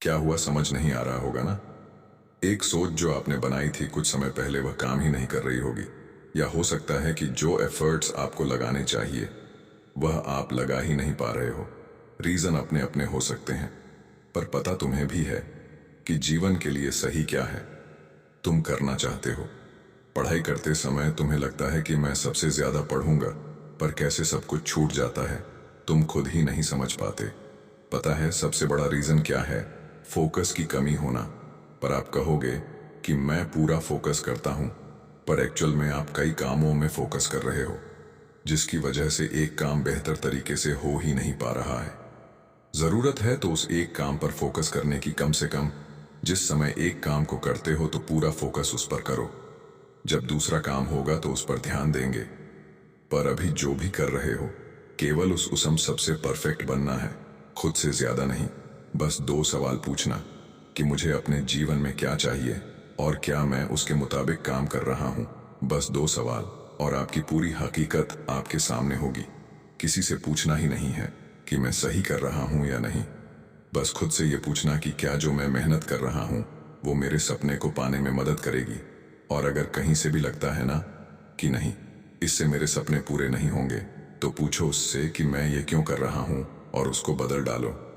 क्या हुआ समझ नहीं आ रहा होगा ना। एक सोच जो आपने बनाई थी कुछ समय पहले वह काम ही नहीं कर रही होगी, या हो सकता है कि जो एफर्ट्स आपको लगाने चाहिए वह आप लगा ही नहीं पा रहे हो। रीजन अपने अपने हो सकते हैं, पर पता तुम्हें भी है कि जीवन के लिए सही क्या है। तुम करना चाहते हो। पढ़ाई करते समय तुम्हें लगता है कि मैं सबसे ज्यादा पढ़ूंगा, पर कैसे सब कुछ छूट जाता है तुम खुद ही नहीं समझ पाते। पता है सबसे बड़ा रीजन क्या है? फोकस की कमी होना। पर आप कहोगे कि मैं पूरा फोकस करता हूं, पर एक्चुअल में आप कई कामों में फोकस कर रहे हो, जिसकी वजह से एक काम बेहतर तरीके से हो ही नहीं पा रहा है। जरूरत है तो उस एक काम पर फोकस करने की। कम से कम जिस समय एक काम को करते हो तो पूरा फोकस उस पर करो। जब दूसरा काम होगा तो उस पर ध्यान देंगे। पर अभी जो भी कर रहे हो केवल उस उसम सबसे परफेक्ट बनना है, खुद से ज्यादा नहीं। बस दो सवाल पूछना कि मुझे अपने जीवन में क्या चाहिए और क्या मैं उसके मुताबिक काम कर रहा हूं। बस दो सवाल, और आपकी पूरी हकीकत आपके सामने होगी। किसी से पूछना ही नहीं है कि मैं सही कर रहा हूं या नहीं। बस खुद से ये पूछना कि क्या जो मैं मेहनत कर रहा हूं वो मेरे सपने को पाने में मदद करेगी। और अगर कहीं से भी लगता है ना कि नहीं, इससे मेरे सपने पूरे नहीं होंगे, तो पूछो उससे कि मैं ये क्यों कर रहा हूं और उसको बदल डालो।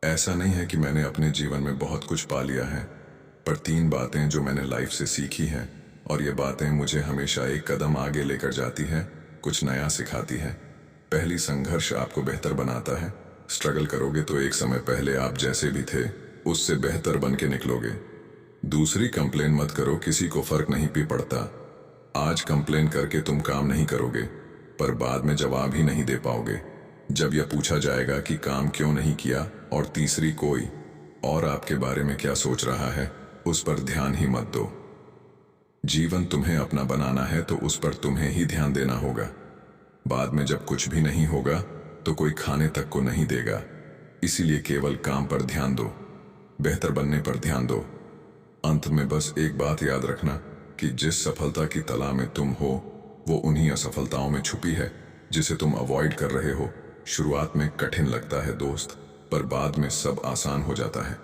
ऐसा नहीं है कि मैंने अपने जीवन में बहुत कुछ पा लिया है, पर तीन बातें जो मैंने लाइफ से सीखी हैं, और ये बातें मुझे हमेशा एक कदम आगे लेकर जाती है, कुछ नया सिखाती है। पहली, संघर्ष आपको बेहतर बनाता है। स्ट्रगल करोगे तो एक समय पहले आप जैसे भी थे उससे बेहतर बन के निकलोगे। दूसरी, कंप्लेन मत करो, किसी को फर्क नहीं भी पड़ता। आज कंप्लेन करके तुम काम नहीं करोगे, पर बाद में जवाब ही नहीं दे पाओगे जब यह पूछा जाएगा कि काम क्यों नहीं किया। और तीसरी, कोई और आपके बारे में क्या सोच रहा है उस पर ध्यान ही मत दो। जीवन तुम्हें अपना बनाना है तो उस पर तुम्हें ही ध्यान देना होगा। बाद में जब कुछ भी नहीं होगा तो कोई खाने तक को नहीं देगा। इसीलिए केवल काम पर ध्यान दो, बेहतर बनने पर ध्यान दो। अंत में बस एक बात याद रखना कि जिस सफलता की तलाश में तुम हो वो उन्हीं असफलताओं में छुपी है जिसे तुम अवॉइड कर रहे हो। शुरुआत में कठिन लगता है दोस्त, पर बाद में सब आसान हो जाता है।